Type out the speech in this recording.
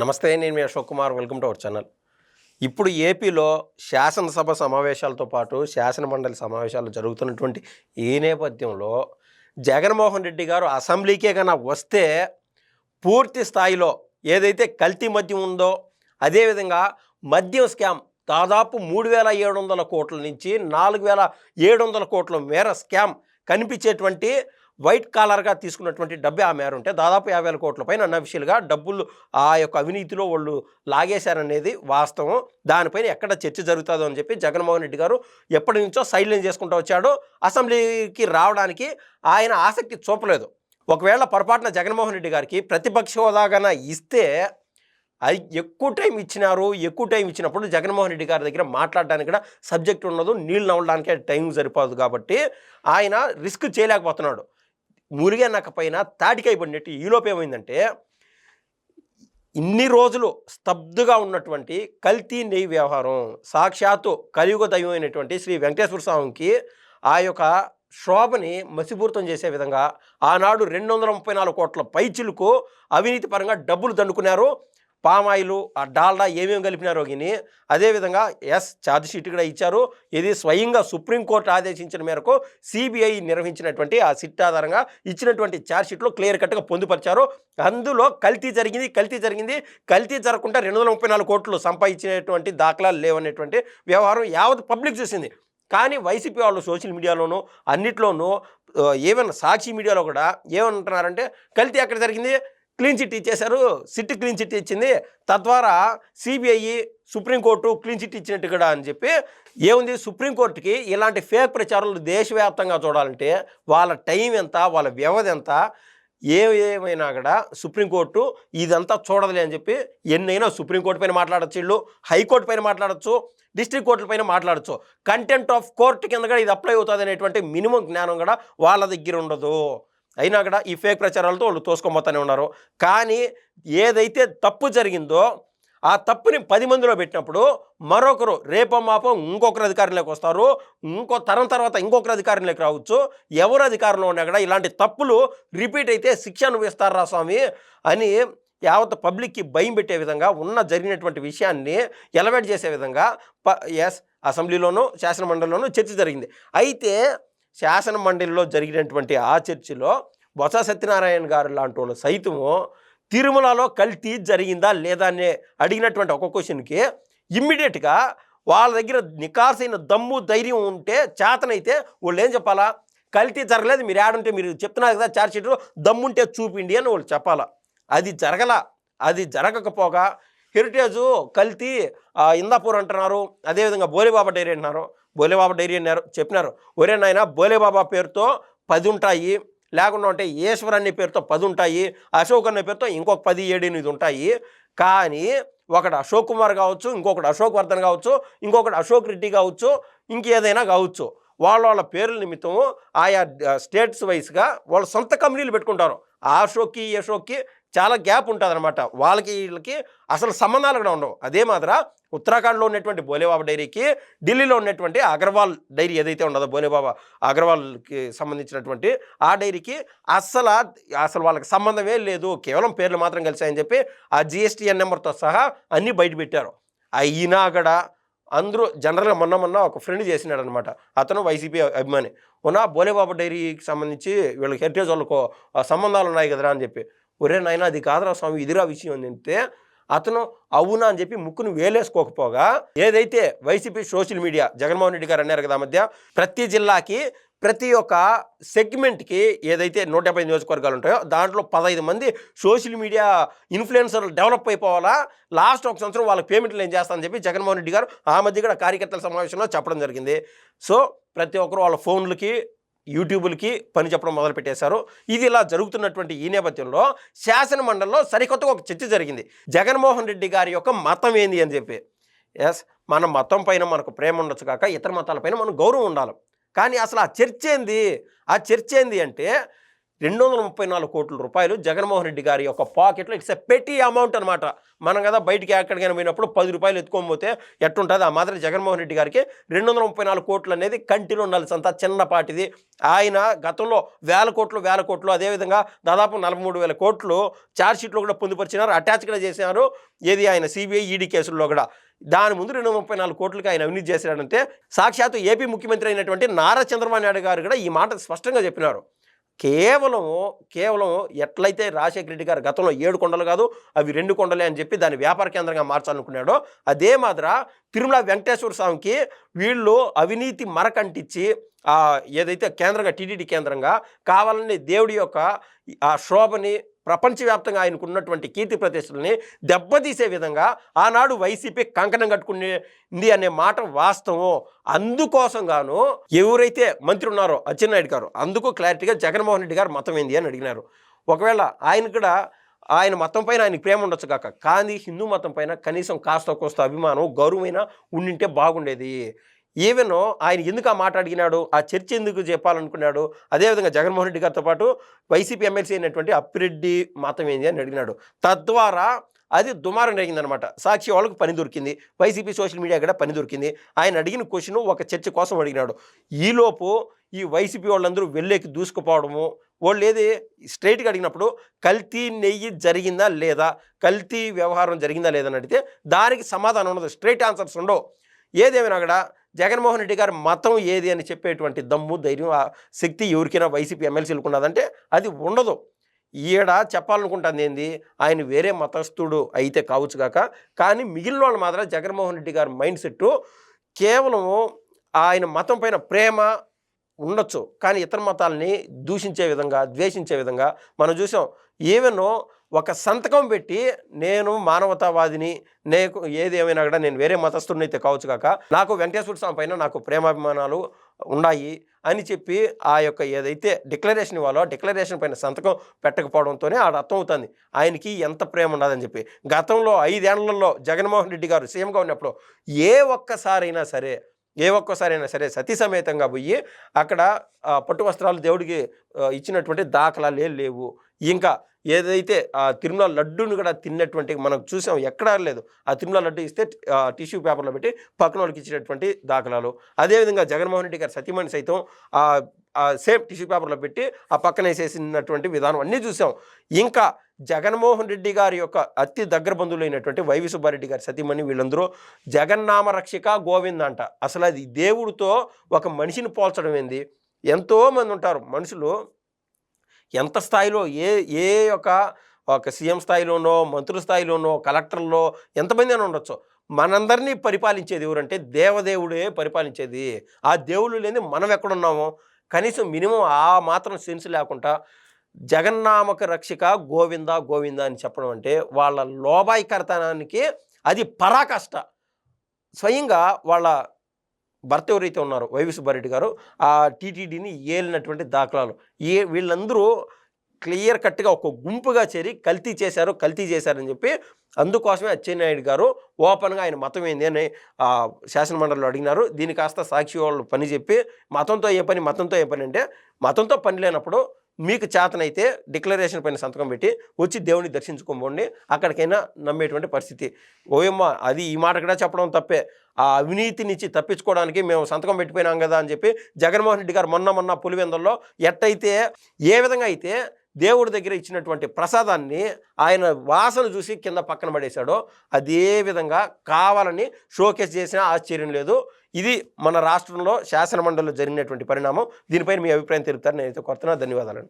నమస్తే, నేను మీ Ashok Kumar. Welcome to our channel. ఇప్పుడు ఏపీలో శాసనసభ సమావేశాలతో పాటు శాసనమండలి సమావేశాలు జరుగుతున్నటువంటి ఈ నేపథ్యంలో జగన్మోహన్ రెడ్డి గారు అసెంబ్లీకే కన్నా వస్తే పూర్తి స్థాయిలో ఏదైతే కల్తీ మద్యం ఉందో, అదేవిధంగా మద్యం స్కామ్ దాదాపు 3,700 కోట్ల నుంచి 4,700 కోట్ల మేర స్కామ్ కనిపించేటువంటి వైట్ కాలర్గా తీసుకున్నటువంటి డబ్బే ఆ మేర ఉంటే దాదాపు 50,000 కోట్ల పైన అన్అఫిషియల్గా డబ్బులు ఆ యొక్క అవినీతిలో వాళ్ళు లాగేశారనేది వాస్తవం. దానిపైన ఎక్కడ చర్చ జరుగుతుందో అని చెప్పి జగన్మోహన్ రెడ్డి గారు ఎప్పటి నుంచో సైడ్ లైన్ చేసుకుంటూ వచ్చాడు. అసెంబ్లీకి రావడానికి ఆయన ఆసక్తి చూపలేదు. ఒకవేళ పొరపాటున జగన్మోహన్ రెడ్డి గారికి ప్రతిపక్ష హోదాగా ఇస్తే అది ఎక్కువ టైం ఇచ్చినప్పుడు జగన్మోహన్ రెడ్డి గారి దగ్గర మాట్లాడడానికి కూడా సబ్జెక్ట్ ఉండదు, నీళ్ళు నవ్వడానికే టైం సరిపోదు. కాబట్టి ఆయన రిస్క్ చేయలేకపోతున్నాడు. మురిగనక పైన తాటికై పడినట్టు. ఈలోపు ఏమైందంటే, ఇన్ని రోజులు స్తబ్దుగా ఉన్నటువంటి కల్తీ నెయ్యి వ్యవహారం సాక్షాత్తు కలియుగ దైవం అయినటువంటి శ్రీ వెంకటేశ్వర స్వామికి ఆ యొక్క శోభని మసిపూరితం చేసే విధంగా ఆనాడు 234 కోట్ల పైచిలకు అవినీతి పరంగా డబ్బులు దండుకున్నారు. పామాయిలు, ఆ డాల్డా ఏమేమి కలిపినారో కానీ అదేవిధంగా ఛార్జ్ షీట్ కూడా ఇచ్చారు. ఇది స్వయంగా సుప్రీంకోర్టు ఆదేశించిన మేరకు సిబిఐ నిర్వహించినటువంటి ఆ సిట్ ఆధారంగా ఇచ్చినటువంటి ఛార్జ్ షీట్లో క్లియర్ కట్గా పొందుపరిచారు. అందులో కల్తీ జరిగింది. కల్తీ జరగకుండా 234 కోట్లు సంపాదించినటువంటి దాఖలాలు లేవనేటువంటి వ్యవహారం యావత్ పబ్లిక్ చూసింది. కానీ వైసీపీ వాళ్ళు సోషల్ మీడియాలోనూ అన్నిట్లోనూ ఈవెన్ సాక్షి మీడియాలో కూడా ఏమంటున్నారంటే, కల్తీ ఎక్కడ జరిగింది, క్లీన్ చిట్ ఇచ్చేశారు, సిట్ క్లీన్ చిట్ ఇచ్చింది, తద్వారా సిబిఐ సుప్రీంకోర్టు క్లీన్ చిట్ ఇచ్చినట్టు కూడా అని చెప్పి. ఏముంది, సుప్రీంకోర్టుకి ఇలాంటి ఫేక్ ప్రచారాలు దేశవ్యాప్తంగా చూడాలంటే వాళ్ళ టైం ఎంత, వాళ్ళ వ్యవధి ఎంత, ఏమైనా కూడా సుప్రీంకోర్టు ఇదంతా చూడదులే అని చెప్పి ఎన్నైనా సుప్రీంకోర్టు పైన మాట్లాడచ్చు, వీళ్ళు హైకోర్టు పైన మాట్లాడచ్చు, డిస్ట్రిక్ట్ కోర్టుల పైన మాట్లాడచ్చు. కంటెంట్ ఆఫ్ కోర్టు కింద కూడా ఇది అప్లై అవుతుంది అనేటువంటి మినిమం జ్ఞానం కూడా వాళ్ళ దగ్గర ఉండదు. అయినా కూడా ఈ ఫేక్ ప్రచారాలతో వాళ్ళు తోసుకోబోతూనే ఉన్నారు. కానీ ఏదైతే తప్పు జరిగిందో ఆ తప్పుని 10 మందిలో పెట్టినప్పుడు మరొకరు రేపో మాపో ఇంకొకరు అధికారంలోకి వస్తారు, ఇంకో తరం తర్వాత ఇంకొకరు అధికారంలోకి రావచ్చు. ఎవరు అధికారంలో ఉన్నా కూడా ఇలాంటి తప్పులు రిపీట్ అయితే శిక్ష అనుభవిస్తారా స్వామి అని యావత్ పబ్లిక్కి భయం పెట్టే విధంగా జరిగినటువంటి విషయాన్ని ఎలవేట్ చేసే విధంగా అసెంబ్లీలోనూ శాసనమండలిలోనూ చర్చ జరిగింది. అయితే శాసనమండలిలో జరిగినటువంటి ఆ చర్చలో బొత్స సత్యనారాయణ గారు లాంటి వాళ్ళు సైతము తిరుమలలో కల్తీ జరిగిందా లేదా అని అడిగినటువంటి ఒక క్వశ్చన్కి ఇమ్మీడియట్గా వాళ్ళ దగ్గర నికార్సైన దమ్ము ధైర్యం ఉంటే చేతనైతే వాళ్ళు ఏం చెప్పాలా, కల్తీ జరగలేదు, మీరు ఆడుంటే మీరు చెప్తున్నారు కదా ఛార్జ్ షీట్లో, దమ్ముంటే చూపిండి అని వాళ్ళు చెప్పాలా. అది జరగకపోగా హెరిటేజు కల్తీ ఇందాపూర్ అంటున్నారు, అదేవిధంగా బోలేబాబా డైరీ అంటున్నారు. బోలేబాబా డైరీ అన్నారు, చెప్పినారు, ఒరే నాయన బోలేబాబా పేరుతో 10 ఉంటాయి, లేకుండా ఉంటే ఈశ్వర్ అనే పేరుతో 10 ఉంటాయి, అశోక్ అనే పేరుతో ఇంకొక 10, 7, 8 ఉంటాయి. కానీ ఒకటి అశోక్ కుమార్ కావచ్చు, ఇంకొకటి అశోక్ వర్ధన్ కావచ్చు, ఇంకొకటి అశోక్ రెడ్డి కావచ్చు, ఇంకేదైనా కావచ్చు. వాళ్ళ పేర్ల నిమిత్తము ఆయా స్టేట్స్ వైస్గా వాళ్ళ సొంత కంపెనీలు పెట్టుకుంటారు. ఆ అశోక్కి ఈ అశోక్కి చాలా గ్యాప్ ఉంటుంది అనమాట. వాళ్ళకి వీళ్ళకి అసలు సంబంధాలు కూడా ఉండవు. అదే మాదిర ఉత్తరాఖండ్లో ఉన్నటువంటి బోలేబాబా డైరీకి, ఢిల్లీలో ఉన్నటువంటి అగర్వాల్ డైరీ ఏదైతే ఉండదో బోలేబాబా అగర్వాల్కి సంబంధించినటువంటి ఆ డైరీకి అసలు వాళ్ళకి సంబంధమే లేదు, కేవలం పేర్లు మాత్రం కలిసాయని చెప్పి ఆ GSTN నెంబర్తో సహా అన్నీ బయటపెట్టారు. అయినా కూడా అందరూ జనరల్గా మొన్న ఒక ఫ్రెండ్ చేసినాడు అనమాట. అతను వైసీపీ అభిమాని. బోలేబాబా డైరీకి సంబంధించి వీళ్ళకి హెరిటేజ్ వాళ్ళకు సంబంధాలు ఉన్నాయి కదరా అని చెప్పి. ఒరే నాయన అది కాదురా స్వామి, ఇదిరా విషయం అంటే అతను అవునా అని చెప్పి ముక్కును వేలేసుకోకపోగా, ఏదైతే YCP social media Jaganmohan Reddy గారు అన్నారు కదా మధ్య, ప్రతి జిల్లాకి ప్రతి ఒక్క సెగ్మెంట్కి ఏదైతే 150 నియోజకవర్గాలు ఉంటాయో దాంట్లో 15 మంది సోషల్ మీడియా ఇన్ఫ్లుయెన్సర్లు డెవలప్ అయిపోవాలా, లాస్ట్ 1 సంవత్సరం వాళ్ళకి పేమెంట్లు ఏం చేస్తానని చెప్పి జగన్మోహన్ రెడ్డి గారు ఆ మధ్య కూడా కార్యకర్తల సమావేశంలో చెప్పడం జరిగింది. సో ప్రతి ఒక్కరు వాళ్ళ ఫోన్లకి, యూట్యూబులకి పని చెప్పడం మొదలుపెట్టేశారు. ఇది ఇలా జరుగుతున్నటువంటి ఈ నేపథ్యంలో శాసనమండలిలో సరికొత్తగా ఒక చర్చ జరిగింది. జగన్మోహన్ రెడ్డి గారి యొక్క మతం ఏంది అని చెప్పి. మన మతం పైన మనకు ప్రేమ ఉండొచ్చు కాక ఇతర మతాలపైన మనకు గౌరవం ఉండాలి. కానీ అసలు ఆ చర్చ ఏంది అంటే, 234 కోట్ల రూపాయలు జగన్మోహన్ రెడ్డి గారి యొక్క పాకెట్లో. ఇట్స్ ఎ పెటీ అమౌంట్ అనమాట. మనం కదా బయటికి ఎక్కడికైనా పోయినప్పుడు 10 రూపాయలు ఎత్తుకోకపోతే ఎట్టుంటుంది, ఆ మాదిరి జగన్మోహన్ రెడ్డి గారికి 234 కోట్లు అనేది కంటిలో ఉండాల్సినంత చిన్నపాటిది. ఆయన గతంలో వేల కోట్లు అదేవిధంగా దాదాపు 43,000 కోట్లు ఛార్జ్షీట్లో కూడా పొందుపరిచినారు, అటాచ్ కూడా చేసినారు. ఏది ఆయన సిబిఐ ఈడీ కేసుల్లో కూడా. దాని ముందు 234 కోట్లకి ఆయన అవినీతి చేశాడంటే సాక్షాత్తు ఏపీ ముఖ్యమంత్రి అయినటువంటి నారా చంద్రబాబు నాయుడు గారు కూడా ఈ మాట స్పష్టంగా చెప్పినారు. కేవలం ఎట్లయితే రాజశేఖర రెడ్డి గారు గతంలో 7 కొండలు కాదు అవి 2 కొండలే అని చెప్పి దాన్ని వ్యాపార కేంద్రంగా మార్చాలనుకున్నాడో, అదే మాదిర తిరుమల వెంకటేశ్వర స్వామికి వీళ్ళు అవినీతి మరకంటించి ఏదైతే కేంద్రంగా టీటీడీ కేంద్రంగా కావాలని దేవుడి యొక్క ఆ శోభని, ప్రపంచవ్యాప్తంగా ఆయనకు ఉన్నటువంటి కీర్తి ప్రతిష్టలని దెబ్బతీసే విధంగా ఆనాడు వైసీపీ కంకణం కట్టుకునేది అనే మాట వాస్తవం. అందుకోసం గాను ఎవరైతే మంత్రి ఉన్నారో అచ్చెన్నాయుడు గారు అందుకు క్లారిటీగా జగన్మోహన్ రెడ్డి గారు మతం ఏంది అని అడిగినారు. ఒకవేళ ఆయన కూడా ఆయన మతం పైన ఆయనకి ప్రేమ ఉండొచ్చు కాక, కానీ హిందూ మతం పైన కనీసం కాస్త కోస్త అభిమానం, గౌరవమైన ఉండింటే బాగుండేది. ఈవెన్ ఆయన ఎందుకు ఆ మాట అడిగినాడు, ఆ చర్చ ఎందుకు చెప్పాలనుకున్నాడు, అదేవిధంగా జగన్మోహన్ రెడ్డి గారితో పాటు వైసీపీ ఎమ్మెల్సీ అయినటువంటి అప్పిరెడ్డి మతం ఏంది అని అడిగినాడు. తద్వారా అది దుమారం జరిగిందనమాట. సాక్షి వాళ్ళకు పని దొరికింది, వైసీపీ సోషల్ మీడియా కూడా పని దొరికింది. ఆయన అడిగిన క్వశ్చన్ ఒక చర్చ కోసం అడిగినాడు. ఈలోపు ఈ వైసీపీ వాళ్ళందరూ వెళ్ళేకి దూసుకుపోవడము, వాళ్ళు ఏది స్ట్రైట్గా అడిగినప్పుడు కల్తీ నెయ్యి జరిగిందా లేదా, కల్తీ వ్యవహారం జరిగిందా లేదని అడిగితే దానికి సమాధానం ఉండదు, స్ట్రైట్ ఆన్సర్స్ ఉండవు. ఏదేమైనా కూడా జగన్మోహన్ రెడ్డి గారి మతం ఏది అని చెప్పేటువంటి దమ్ము, ధైర్యం, ఆ శక్తి ఎవరికైనా వైసీపీ ఎమ్మెల్సీలకు ఉన్నదంటే అది ఉండదు. ఈడ చెప్పాలనుకుంటుంది ఏంది, ఆయన వేరే మతస్థుడు అయితే కావచ్చు కాక, కానీ మిగిలిన వాళ్ళు మాత్రం జగన్మోహన్ రెడ్డి గారి మైండ్ సెట్టు కేవలం ఆయన మతం పైన ప్రేమ ఉండొచ్చు, కానీ ఇతర మతాలని దూషించే విధంగా, ద్వేషించే విధంగా మనం చూసాం. ఈవెన్ ఒక సంతకం పెట్టి నేను మానవతావాదిని, నేను ఏది ఏమైనా కూడా నేను వేరే మతస్థుడిని అయితే కావచ్చు కాక, నాకు వెంకటేశ్వర స్వామి పైన నాకు ప్రేమాభిమానాలు ఉన్నాయి అని చెప్పి ఆ యొక్క ఏదైతే డిక్లరేషన్ ఇవ్వాలో డిక్లరేషన్ పైన సంతకం పెట్టకపోవడంతోనే ఆడ అర్థం అవుతుంది ఆయనకి ఎంత ప్రేమ ఉండదని చెప్పి. గతంలో 5 ఏళ్లలో జగన్మోహన్ రెడ్డి గారు సీఎంగా ఉన్నప్పుడు ఏ ఒక్కసారైనా సరే సతీ సమేతంగా పోయి అక్కడ పట్టు వస్త్రాలు దేవుడికి ఇచ్చినటువంటి దాఖలాలు లేవు. ఇంకా ఏదైతే ఆ తిరుమల లడ్డూని కూడా తిన్నటువంటి మనం చూసాం, ఎక్కడా లేదు. ఆ తిరుమల లడ్డు ఇస్తే టిష్యూ పేపర్లో పెట్టి పక్కన వాళ్ళకి ఇచ్చినటువంటి దాఖలాలు. అదేవిధంగా జగన్మోహన్ రెడ్డి గారి సతీమణి సైతం సేమ్ టిష్యూ పేపర్లో పెట్టి ఆ పక్కన వేసేసినటువంటి విధానం అన్నీ చూసాం. ఇంకా జగన్మోహన్ రెడ్డి గారి యొక్క అతి దగ్గర బంధువులైనటువంటి వైవి సుబ్బారెడ్డి గారి సతీమణి వీళ్ళందరూ జగన్నామ రక్షిక గోవింద అంట. అసలు అది దేవుడితో ఒక మనిషిని పోల్చడం ఏంది? ఎంతోమంది ఉంటారు మనుషులు, ఎంత స్థాయిలో ఏ ఒక సీఎం స్థాయిలోనో, మంత్రుల స్థాయిలోనో, కలెక్టర్లో ఎంతమంది అని ఉండొచ్చు. మనందరినీ పరిపాలించేది ఎవరంటే దేవదేవుడే పరిపాలించేది. ఆ దేవుళ్ళు లేని మనం ఎక్కడున్నామో కనీసం మినిమం ఆ మాత్రం సెన్స్ లేకుండా జగన్నామక రక్షిక గోవింద గోవింద అని చెప్పడం అంటే వాళ్ళ లోబాయికరతనానికి అది పరాకాష్ట. స్వయంగా వాళ్ళ భర్త ఎవరైతే ఉన్నారో వైవి సుబ్బారెడ్డి గారు ఆ టీటీడీని ఏలినటువంటి దాఖలాలు, వీళ్ళందరూ క్లియర్ కట్గా ఒక గుంపుగా చేరి కల్తీ చేశారని చెప్పి అందుకోసమే అచ్చెన్నాయుడు గారు ఓపెన్గా ఆయన మతం ఏంది అని శాసనమండలిలో అడిగినారు. దీని కాస్త సాక్షి వాళ్ళు పని చెప్పి మతంతో ఏ పని అంటే మతంతో పని లేనప్పుడు మీకు చేతనైతే డిక్లరేషన్ పైన సంతకం పెట్టి వచ్చి దేవుని దర్శించుకోండి, అక్కడికైనా నమ్మేటువంటి పరిస్థితి. ఓయమ్మ అది ఈ మాట కూడా చెప్పడం తప్పే. ఆ అవినీతి నుంచి తప్పించుకోవడానికి మేము సంతకం పెట్టిపోయినాం కదా అని చెప్పి జగన్మోహన్ రెడ్డి గారు మొన్న పులివెందుల్లో ఏ విధంగా అయితే దేవుడి దగ్గర ఇచ్చినటువంటి ప్రసాదాన్ని ఆయన వాసన చూసి కింద పక్కన పడేశాడో అదే విధంగా కావాలని షోకేస్ చేసినా ఆశ్చర్యం లేదు. ఇది మన రాష్ట్రంలో శాసనమండలిలో జరిగినటువంటి పరిణామం. దీనిపైన మీ అభిప్రాయం తెలుపుతారు. నేనైతే కోరుతున్నా. ధన్యవాదాలు.